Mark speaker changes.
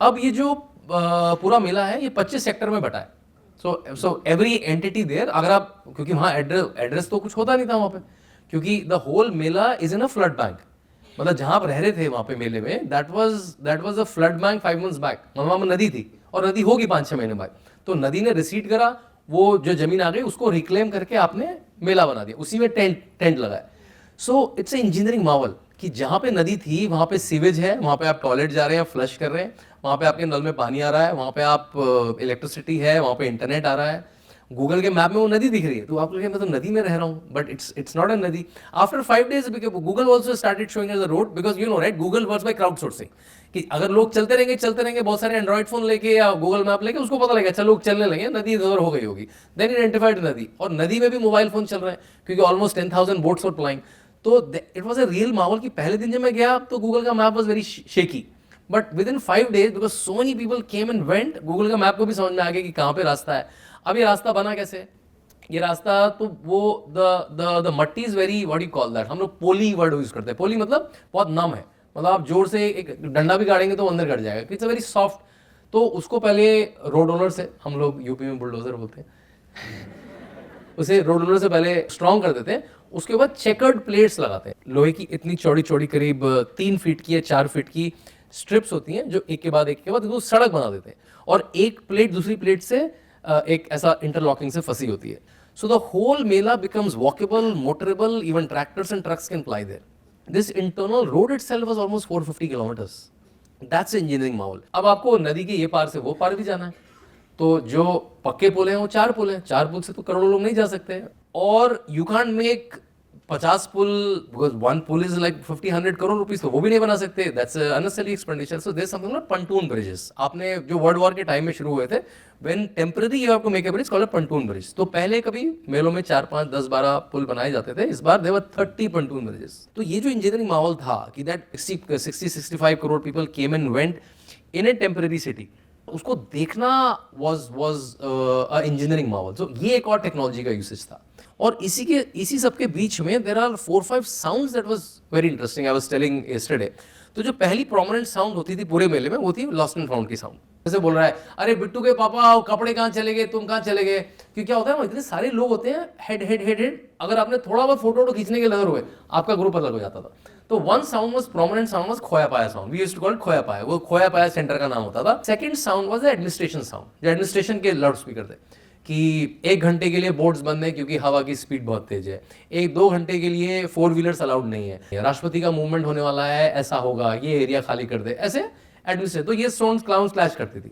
Speaker 1: अब ये जो पूरा मेला है ये 25 सेक्टर में बटा है। सो एवरी एंटिटी देयर, अगर आप, क्योंकि वहाँ एड्रेस तो कुछ होता नहीं था वहाँ पे, क्योंकि the whole mela is in a flood bank. मतलब जहां आप रह रहे थे वहां पे मेले में, that was a flood bank 5 months back. वहां में नदी थी और नदी होगी 5-6 महीने बाद, तो नदी ने रिसीड करा, वो जो जमीन आ गई उसको रिक्लेम करके आपने मेला बना दिया, उसी में टेंट टेंट लगाया। So it's a engineering marvel कि जहां पे नदी थी वहां पे सीवेज है, वहां पे आप टॉयलेट जा रहे हैं, फ्लश कर रहे हैं, वहां पे आपके नल में पानी आ रहा है, वहां पे आप इलेक्ट्रिसिटी है, वहां पे इंटरनेट आ रहा है, गूगल के मैप में वो नदी दिख रही है, तो आप लोग मैं तो नदी में रह रहा हूँ, but it's not a nadi. After 5 days Google also started showing as a road, because you know right, Google works by crowd sourcing, कि अगर लोग चलते रहेंगे बहुत सारे एंड्रॉइड फोन लेके या गूगल मैप लेके, उसको पता लगेगा, अच्छा लोग चलने लगे, नदी इधर हो गई होगी, देन आइडेंटिफाइड नदी, और नदी में भी मोबाइल फोन चल रहे हैं क्योंकि ऑलमोस्ट 10,000 बोट्स वर प्लाइंग। तो इट वॉज अ रियल माहौल कि पहले दिन जब मैं गया तो गूगल का map was very shaky, but with in 5 days because so many people came and went, Google का मैप को भी समझ में आ गया कि कहाँ पे रास्ता है। अब ये रास्ता बना कैसे, ये रास्ता तो वो द मट्टी is very, what you call that, हम लोग पोली वर्ड यूज करते हैं, पोली मतलब बहुत नम है, मतलब आप जोर से एक डंडा भी गाड़ेंगे तो अंदर गड़ जाएगा, इट्स अ वेरी सॉफ्ट। तो उसको पहले रोड रोलर से, हम लोग यूपी में बुलडोजर बोलते हैं, उसे रोड रोलर से पहले स्ट्रॉन्ग कर देते हैं, उसके बाद चेकर्ड प्लेट्स लगाते हैं, लोहे की इतनी चौड़ी चौड़ी, करीब 3 फीट की या 4 फीट की स्ट्रिप्स होती हैं, जो एक के बाद वो सड़क बना देते हैं, और एक प्लेट दूसरी प्लेट से एक ऐसा इंटरलॉकिंग से फंसी होती है। So the whole mela becomes walkable, motorable, even tractors and trucks can ply there. This internal road itself was almost 450 kilometres. That's engineering marvel. अब आपको नदी के ये पार से वो पार भी जाना है, तो जो पक्के पुल हैं वो 4 पुल हैं, 4 पुल से तो करोड़ों लोग नहीं जा सकते, और यू कांट मेक 50 पुल, बिकॉज वन पुल इज लाइक 50-100 करोड़ रुपीस, तो वो भी नहीं बना सकते, that's unnecessary expenditure. So there something like pontoon bridges, आपने जो वर्ल्ड वॉर के टाइम में शुरू हुए थे, when temporary you have to make a bridge called a pontoon bridge. तो पहले कभी मेलों में 4-5-10-12 पुल बनाए जाते थे, इस बार देवर 30 पंटून ब्रिजेस। तो ये जो इंजीनियरिंग माहौल था कि that 60-65 crore people came and went in A temporary city, उसको देखना was इंजीनियरिंग माहौल। तो ये एक और टेक्नोलॉजी का यूसेज था, और इसी सब के बीच में there are 4-5 sounds that was very interesting, I was telling yesterday. तो जो पहली प्रोमिनेंट साउंड होती थी पूरे मेले में, वो थी लॉस्ट एंड फाउंड की साउंड। जैसे बोल रहा है, अरे बिट्टू के पापा कपड़े कहाँ चले गए, तुम कहाँ चले गए, क्योंकि क्या होता है, इतने सारे लोग होते हैं, हेड हेड हेड हेड, अगर आपने थोड़ा बहुत फोटो खींचने के नजर हुए, आपका ग्रुप अलग हो जाता था। तो one sound was prominent sound was khoya paya sound, we used to call it khoya paya, वो खोया पाया सेंटर का नाम होता था। Second sound was the administration sound, जो एडमिनिस्ट्रेशन के लाउड स्पीकर थे, कि 1 घंटे के लिए बोर्ड्स बंद है क्योंकि हवा की स्पीड बहुत तेज है, 1-2 घंटे के लिए 4 व्हीलर्स अलाउड नहीं है, राष्ट्रपति का मूवमेंट होने वाला है, ऐसा होगा, ये एरिया खाली कर दे, ऐसे एडमिनिस्ट्रेशन। तो ये साउंड क्लाउड्स क्लैश करती थी।